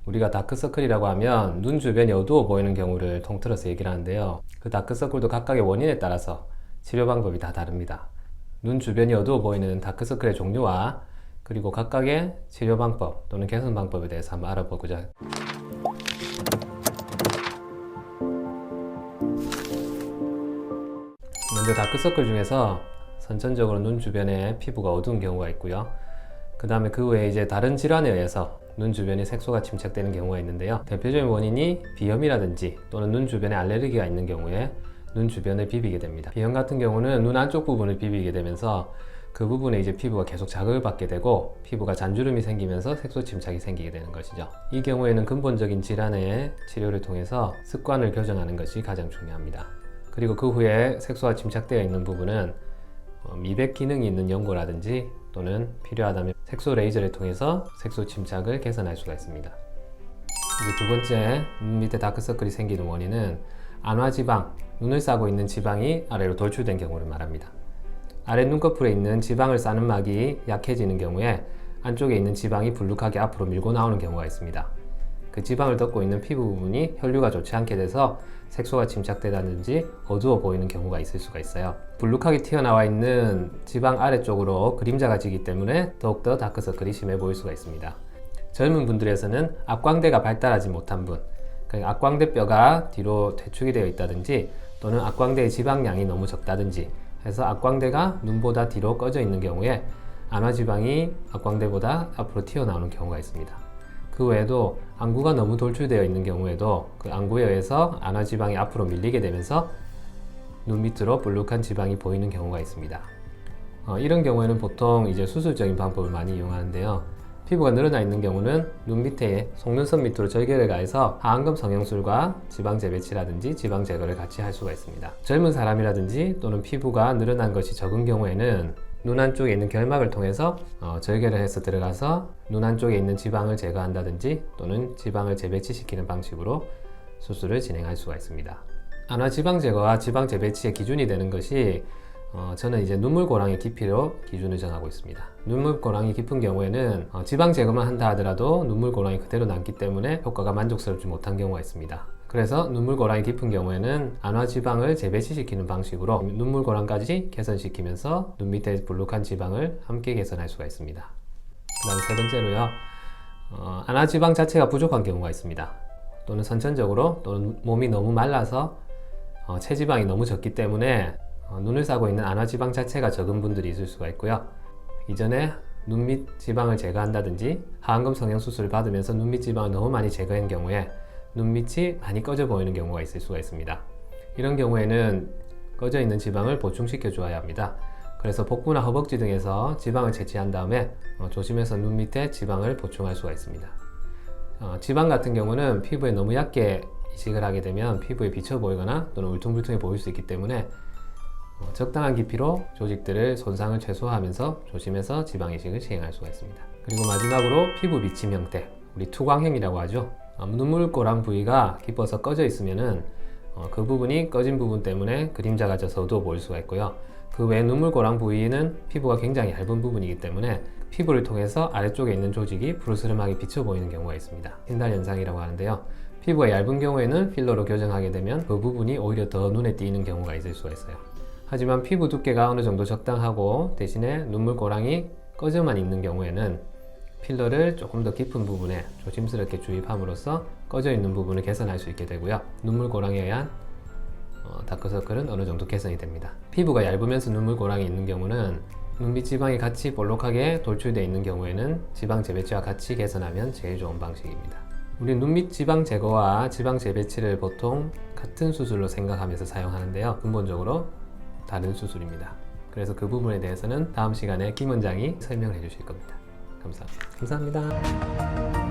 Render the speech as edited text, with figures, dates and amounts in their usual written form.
우리가 다크서클이라고 하면 눈 주변이 어두워 보이는 경우를 통틀어서 얘기를 하는데요. 그 다크서클도 각각의 원인에 따라서 치료 방법이 다 다릅니다. 눈 주변이 어두워 보이는 다크서클의 종류와 그리고 각각의 치료 방법 또는 개선 방법에 대해서 한번 알아보고자. 먼저 다크서클 중에서 선천적으로 눈 주변에 피부가 어두운 경우가 있고요. 그 다음에 그 외에 이제 다른 질환에 의해서 눈 주변에 색소가 침착되는 경우가 있는데요. 대표적인 원인이 비염이라든지 또는 눈 주변에 알레르기가 있는 경우에 눈 주변을 비비게 됩니다. 비염 같은 경우는 눈 안쪽 부분을 비비게 되면서 그 부분에 이제 피부가 계속 자극을 받게 되고 피부가 잔주름이 생기면서 색소 침착이 생기게 되는 것이죠. 이 경우에는 근본적인 질환의 치료를 통해서 습관을 교정하는 것이 가장 중요합니다. 그리고 그 후에 색소가 침착되어 있는 부분은 미백 기능이 있는 연고라든지 또는 필요하다면 색소 레이저를 통해서 색소 침착을 개선할 수가 있습니다. 이제 두 번째, 눈 밑에 다크서클이 생기는 원인은 안화지방, 눈을 싸고 있는 지방이 아래로 돌출된 경우를 말합니다. 아래 눈꺼풀에 있는 지방을 싸는 막이 약해지는 경우에 안쪽에 있는 지방이 불룩하게 앞으로 밀고 나오는 경우가 있습니다. 그 지방을 덮고 있는 피부 부분이 혈류가 좋지 않게 돼서 색소가 침착되다든지 어두워 보이는 경우가 있을 수가 있어요. 불룩하게 튀어나와 있는 지방 아래쪽으로 그림자가 지기 때문에 더욱더 다크서클이 심해 보일 수가 있습니다. 젊은 분들에서는 앞광대가 발달하지 못한 분, 그러니까 앞광대뼈가 뒤로 퇴축이 되어 있다든지 또는 앞광대의 지방량이 너무 적다든지 해서 앞광대가 눈보다 뒤로 꺼져 있는 경우에 안화지방이 앞광대보다 앞으로 튀어나오는 경우가 있습니다. 그 외에도 안구가 너무 돌출되어 있는 경우에도 그 안구에 의해서 안화지방이 앞으로 밀리게 되면서 눈 밑으로 불룩한 지방이 보이는 경우가 있습니다. 이런 경우에는 보통 이제 수술적인 방법을 많이 이용하는데요. 피부가 늘어나 있는 경우는 눈 밑에 속눈썹 밑으로 절개를 가해서 하안검 성형술과 지방 재배치라든지 지방 제거를 같이 할 수가 있습니다. 젊은 사람이라든지 또는 피부가 늘어난 것이 적은 경우에는 눈 안쪽에 있는 결막을 통해서 절개를 해서 들어가서 눈 안쪽에 있는 지방을 제거한다든지 또는 지방을 재배치시키는 방식으로 수술을 진행할 수가 있습니다. 안화 지방 제거와 지방 재배치의 기준이 되는 것이 저는 이제 눈물고랑의 깊이로 기준을 정하고 있습니다. 눈물고랑이 깊은 경우에는 지방 제거만 한다 하더라도 눈물고랑이 그대로 남기 때문에 효과가 만족스럽지 못한 경우가 있습니다. 그래서 눈물고랑이 깊은 경우에는 안화지방을 재배치시키는 방식으로 눈물고랑까지 개선시키면서 눈 밑에 불룩한 지방을 함께 개선할 수가 있습니다. 그 다음 세 번째로요, 안화지방 자체가 부족한 경우가 있습니다. 또는 선천적으로 또는 몸이 너무 말라서 체지방이 너무 적기 때문에 눈을 싸고 있는 안화지방 자체가 적은 분들이 있을 수가 있고요. 이전에 눈 밑 지방을 제거한다든지 하안검 성형 수술을 받으면서 눈 밑 지방을 너무 많이 제거한 경우에 눈 밑이 많이 꺼져 보이는 경우가 있을 수가 있습니다. 이런 경우에는 꺼져 있는 지방을 보충시켜 주어야 합니다. 그래서 복부나 허벅지 등에서 지방을 채취한 다음에 조심해서 눈 밑에 지방을 보충할 수가 있습니다. 지방 같은 경우는 피부에 너무 얕게 이식을 하게 되면 피부에 비쳐 보이거나 또는 울퉁불퉁해 보일 수 있기 때문에 적당한 깊이로 조직들을 손상을 최소화하면서 조심해서 지방 이식을 시행할 수가 있습니다. 그리고 마지막으로 피부 비침 형태, 우리 투광형이라고 하죠. 눈물고랑 부위가 깊어서 꺼져 있으면은 그 부분이 꺼진 부분 때문에 그림자가 져서 어두워 보일 수가 있고요. 그 외 눈물고랑 부위는 피부가 굉장히 얇은 부분이기 때문에 피부를 통해서 아래쪽에 있는 조직이 푸르스름하게 비쳐 보이는 경우가 있습니다. 흰달 현상이라고 하는데요. 피부가 얇은 경우에는 필러로 교정하게 되면 그 부분이 오히려 더 눈에 띄는 경우가 있을 수가 있어요. 하지만 피부 두께가 어느 정도 적당하고 대신에 눈물고랑이 꺼져만 있는 경우에는 필러를 조금 더 깊은 부분에 조심스럽게 주입함으로써 꺼져 있는 부분을 개선할 수 있게 되고요. 눈물고랑에 의한 다크서클은 어느 정도 개선이 됩니다. 피부가 얇으면서 눈물고랑이 있는 경우는 눈밑 지방이 같이 볼록하게 돌출되어 있는 경우에는 지방 재배치와 같이 개선하면 제일 좋은 방식입니다. 우리 눈밑 지방 제거와 지방 재배치를 보통 같은 수술로 생각하면서 사용하는데요. 근본적으로 다른 수술입니다. 그래서 그 부분에 대해서는 다음 시간에 김 원장이 설명을 해주실 겁니다. 감사합니다.